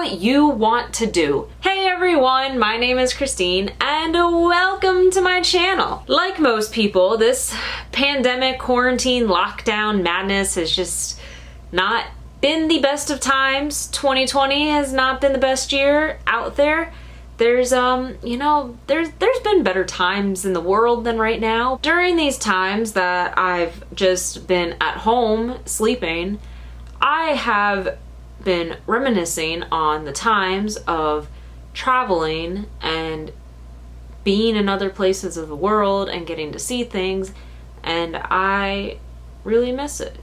what you want to do. Hey everyone, my name is Christine and welcome to my channel. Like most people, this pandemic, quarantine, lockdown madness has just not been the best of times. 2020 has not been the best year out there. There's there's been better times in the world than right now. During these times that I've just been at home sleeping, I have been reminiscing on the times of traveling and being in other places of the world and getting to see things, and I really miss it.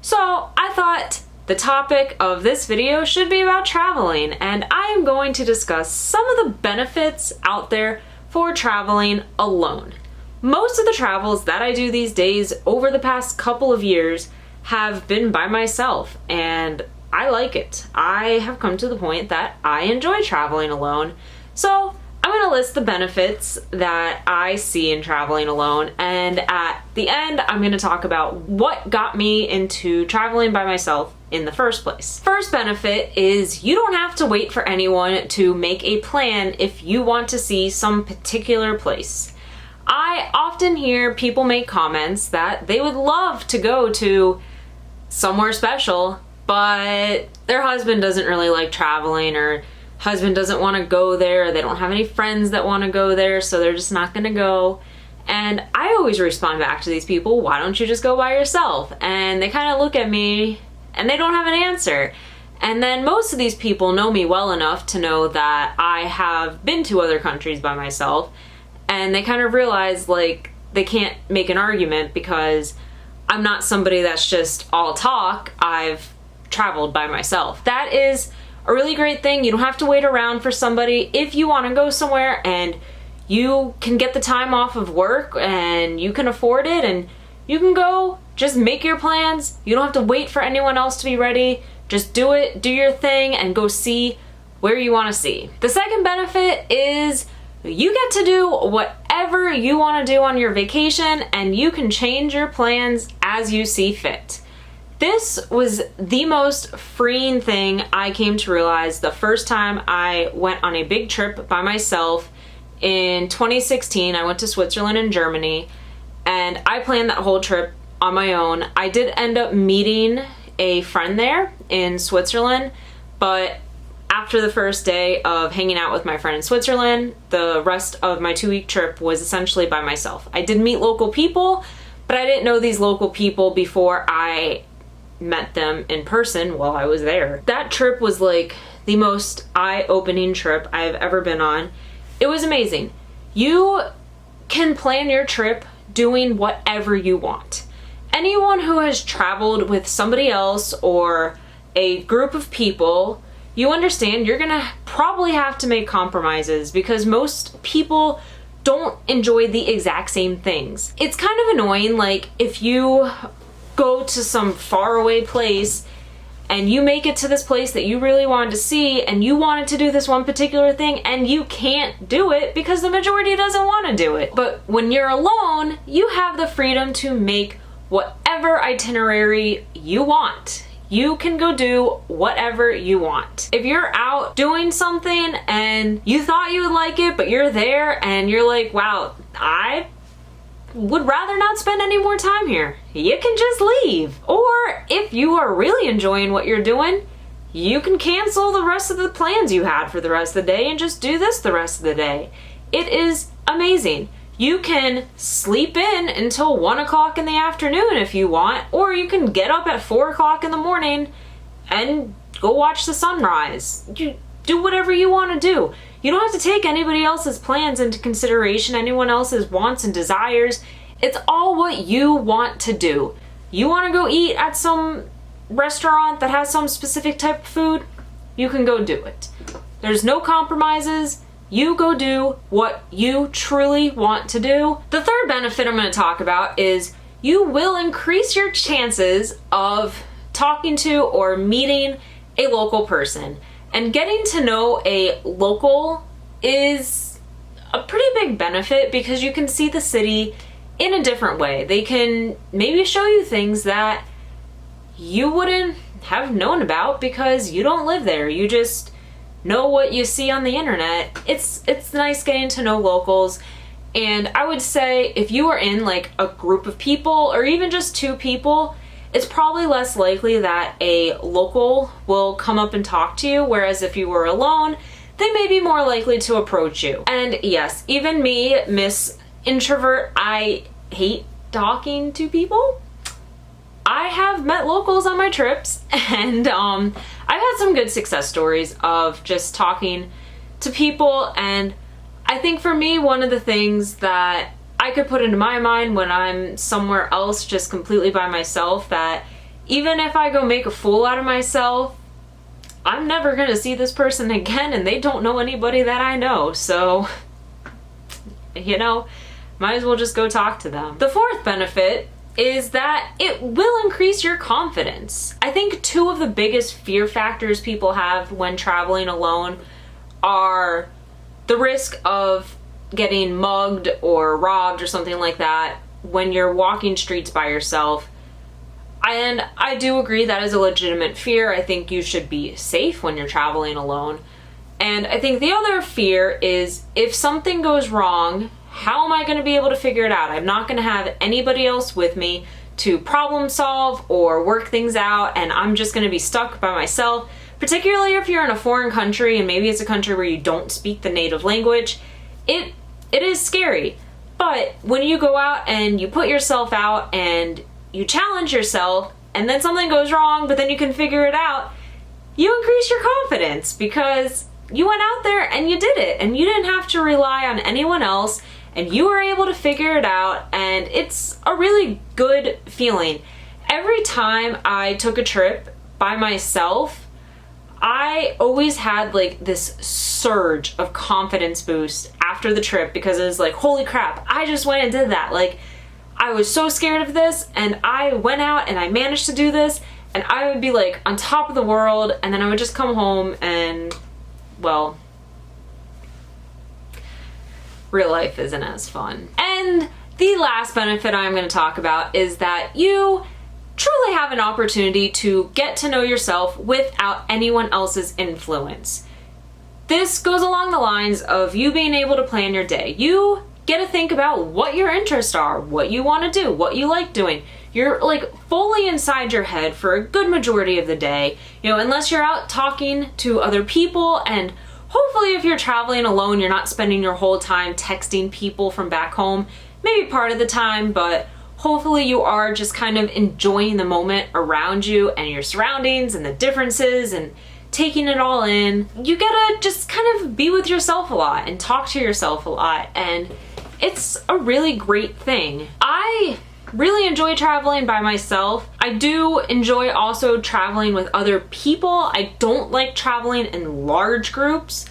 So I thought the topic of this video should be about traveling, and I am going to discuss some of the benefits out there for traveling alone. Most of the travels that I do these days over the past couple of years have been by myself, and I like it. I have come to the point that I enjoy traveling alone. So I'm going to list the benefits that I see in traveling alone, and at the end I'm going to talk about what got me into traveling by myself in the first place. First benefit is you don't have to wait for anyone to make a plan if you want to see some particular place. I often hear people make comments that they would love to go to somewhere special, but their husband doesn't really like traveling, or husband doesn't want to go there, or they don't have any friends that want to go there, so they're just not going to go. And I always respond back to these people, why don't you just go by yourself? And they kind of look at me and they don't have an answer. And then most of these people know me well enough to know that I have been to other countries by myself, and they kind of realize like they can't make an argument because I'm not somebody that's just all talk. I've traveled by myself. That is a really great thing. You don't have to wait around for somebody. If you want to go somewhere and you can get the time off of work and you can afford it and you can go, just make your plans. You don't have to wait for anyone else to be ready. Just do it, do your thing, and go see where you want to see. The second benefit is you get to do whatever you want to do on your vacation, and you can change your plans as you see fit. This was the most freeing thing I came to realize the first time I went on a big trip by myself in 2016. I went to Switzerland and Germany, and I planned that whole trip on my own. I did end up meeting a friend there in Switzerland, but after the first day of hanging out with my friend in Switzerland, the rest of my 2-week trip was essentially by myself. I did meet local people, but I didn't know these local people before I met them in person while I was there. That trip was like the most eye-opening trip I've ever been on. It was amazing. You can plan your trip doing whatever you want. Anyone who has traveled with somebody else or a group of people, you understand you're gonna probably have to make compromises because most people don't enjoy the exact same things. It's kind of annoying, like if you go to some faraway place and you make it to this place that you really wanted to see and you wanted to do this one particular thing and you can't do it because the majority doesn't want to do it. But when you're alone, you have the freedom to make whatever itinerary you want. You can go do whatever you want. If you're out doing something and you thought you would like it, but you're there and you're like, wow, I would rather not spend any more time here, you can just leave. Or if you are really enjoying what you're doing, you can cancel the rest of the plans you had for the rest of the day and just do this the rest of the day. It is amazing. You can sleep in until 1 o'clock in the afternoon if you want, or you can get up at 4 o'clock in the morning and go watch the sunrise. You do whatever you want to do. You don't have to take anybody else's plans into consideration, anyone else's wants and desires. It's all what you want to do. You want to go eat at some restaurant that has some specific type of food, you can go do it. There's no compromises. You go do what you truly want to do. The third benefit I'm going to talk about is you will increase your chances of talking to or meeting a local person. And getting to know a local is a pretty big benefit because you can see the city in a different way. They can maybe show you things that you wouldn't have known about because you don't live there. You just know what you see on the internet. It's nice getting to know locals. And I would say if you are in like a group of people or even just two people, it's probably less likely that a local will come up and talk to you, whereas if you were alone, they may be more likely to approach you. And yes, even me, Miss Introvert, I hate talking to people. I have met locals on my trips, and I've had some good success stories of just talking to people. And I think for me, one of the things that I could put into my mind when I'm somewhere else just completely by myself, that even if I go make a fool out of myself, I'm never gonna see this person again, and they don't know anybody that I know. So, you know, might as well just go talk to them. The fourth benefit is that it will increase your confidence. I think two of the biggest fear factors people have when traveling alone are the risk of getting mugged or robbed or something like that when you're walking streets by yourself. And I do agree that is a legitimate fear. I think you should be safe when you're traveling alone. And I think the other fear is if something goes wrong, how am I going to be able to figure it out? I'm not going to have anybody else with me to problem solve or work things out, and I'm just going to be stuck by myself, particularly if you're in a foreign country and maybe it's a country where you don't speak the native language. It is scary. But when you go out and you put yourself out and you challenge yourself and then something goes wrong, but then you can figure it out, you increase your confidence because you went out there and you did it and you didn't have to rely on anyone else and you were able to figure it out, and it's a really good feeling. Every time I took a trip by myself, I always had like this surge of confidence boost after the trip because it was like, holy crap, I just went and did that. Like, I was so scared of this and I went out and I managed to do this, and I would be like on top of the world, and then I would just come home and, well, real life isn't as fun. And the last benefit I'm going to talk about is that you truly have an opportunity to get to know yourself without anyone else's influence. This goes along the lines of you being able to plan your day. You get to think about what your interests are, what you want to do, what you like doing. You're like fully inside your head for a good majority of the day, you know, unless you're out talking to other people. And hopefully if you're traveling alone, you're not spending your whole time texting people from back home, maybe part of the time, but hopefully you are just kind of enjoying the moment around you and your surroundings and the differences and taking it all in. You gotta just kind of be with yourself a lot and talk to yourself a lot, and it's a really great thing. I really enjoy traveling by myself. I do enjoy also traveling with other people. I don't like traveling in large groups,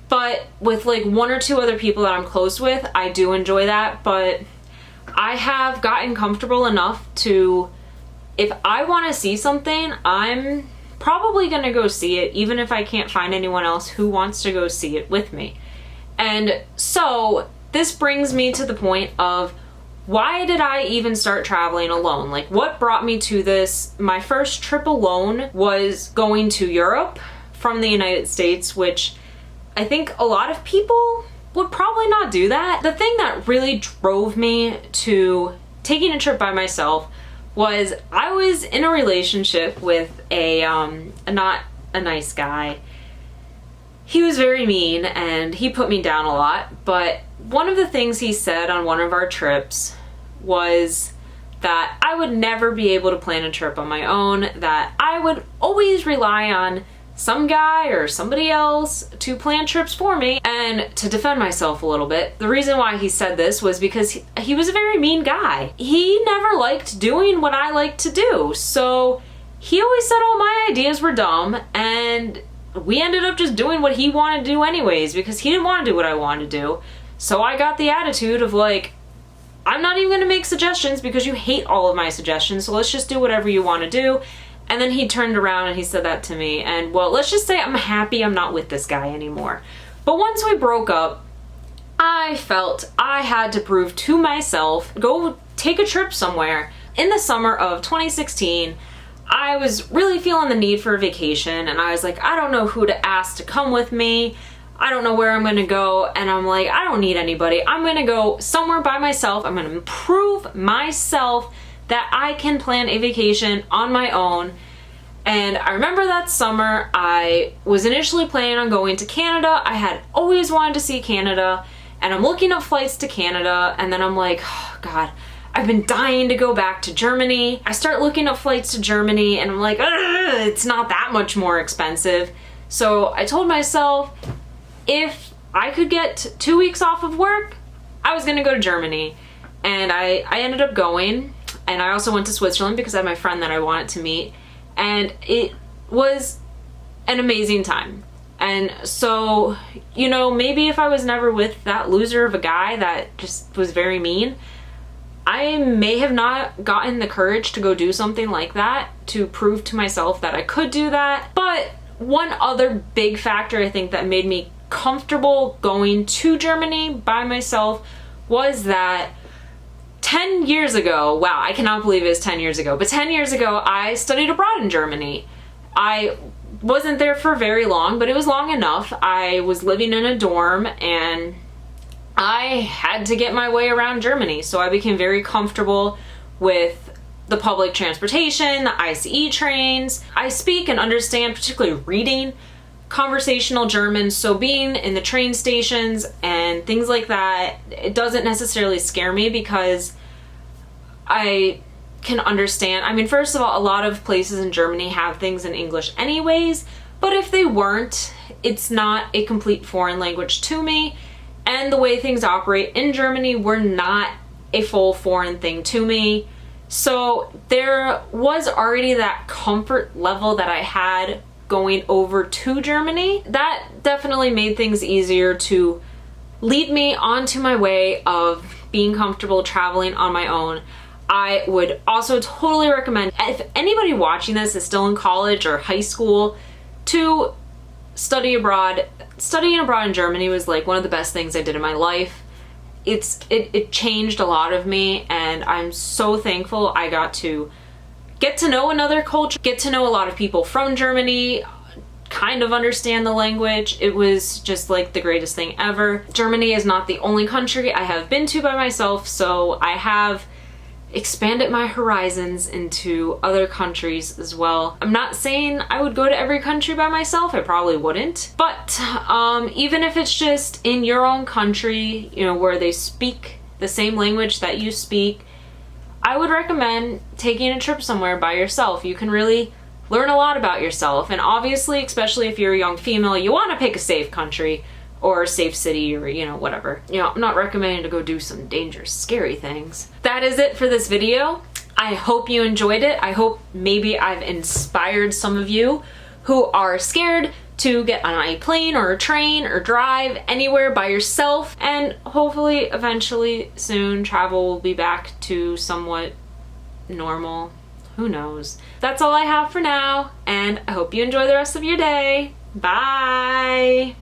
but with like one or two other people that I'm close with, I do enjoy that. But I have gotten comfortable enough to, if I want to see something, I'm probably gonna go see it, even if I can't find anyone else who wants to go see it with me. And so this brings me to the point of, why did I even start traveling alone? Like, what brought me to this? My first trip alone was going to Europe from the United States, which I think a lot of people would probably not do that. The thing that really drove me to taking a trip by myself was I was in a relationship with a not a nice guy. He was very mean and he put me down a lot, but one of the things he said on one of our trips was that I would never be able to plan a trip on my own, that I would always rely on some guy or somebody else to plan trips for me. And to defend myself a little bit, the reason why he said this was because he was a very mean guy. He never liked doing what I liked to do, so he always said all my ideas were dumb, and we ended up just doing what he wanted to do anyways because he didn't want to do what I wanted to do. So I got the attitude of like, I'm not even gonna make suggestions because you hate all of my suggestions, so let's just do whatever you want to do. And then he turned around and he said that to me, and well, let's just say I'm happy I'm not with this guy anymore. But once we broke up, I felt I had to prove to myself, go take a trip somewhere. In the summer of 2016, I was really feeling the need for a vacation, and I was like, I don't know who to ask to come with me. I don't know where I'm gonna go, and I'm like, I don't need anybody. I'm gonna go somewhere by myself. I'm gonna prove myself that I can plan a vacation on my own. And I remember that summer, I was initially planning on going to Canada. I had always wanted to see Canada, and I'm looking up flights to Canada, and then I'm like, oh God, I've been dying to go back to Germany. I start looking up flights to Germany, and I'm like, it's not that much more expensive. So I told myself, if I could get 2 weeks off of work, I was gonna go to Germany. And I ended up going, and I also went to Switzerland because I had my friend that I wanted to meet. And it was an amazing time. And so, you know, maybe if I was never with that loser of a guy that just was very mean, I may have not gotten the courage to go do something like that to prove to myself that I could do that. But one other big factor I think that made me comfortable going to Germany by myself was that 10 years ago, wow, I cannot believe it was 10 years ago, but 10 years ago, I studied abroad in Germany. I wasn't there for very long, but it was long enough. I was living in a dorm, and I had to get my way around Germany, so I became very comfortable with the public transportation, the ICE trains. I speak and understand, particularly reading, conversational German, so being in the train stations and things like that, it doesn't necessarily scare me because I can understand. I mean, first of all, a lot of places in Germany have things in English anyways, but if they weren't, it's not a complete foreign language to me, and the way things operate in Germany were not a full foreign thing to me. So there was already that comfort level that I had going over to Germany. That definitely made things easier to lead me onto my way of being comfortable traveling on my own. I would also totally recommend, if anybody watching this is still in college or high school, to study abroad. Studying abroad in Germany was like one of the best things I did in my life. It changed a lot of me, and I'm so thankful I got to get to know another culture, get to know a lot of people from Germany, kind of understand the language. It was just like the greatest thing ever. Germany is not the only country I have been to by myself, so I have expanded my horizons into other countries as well. I'm not saying I would go to every country by myself, I probably wouldn't, but even if it's just in your own country, you know, where they speak the same language that you speak, I would recommend taking a trip somewhere by yourself. You can really learn a lot about yourself, and obviously, especially if you're a young female, you want to pick a safe country or a safe city, or, you know, whatever. You know, I'm not recommending to go do some dangerous, scary things. That is it for this video. I hope you enjoyed it. I hope maybe I've inspired some of you who are scared to get on a plane or a train or drive anywhere by yourself, and hopefully eventually soon travel will be back to somewhat normal. Who knows? That's all I have for now, and I hope you enjoy the rest of your day. Bye!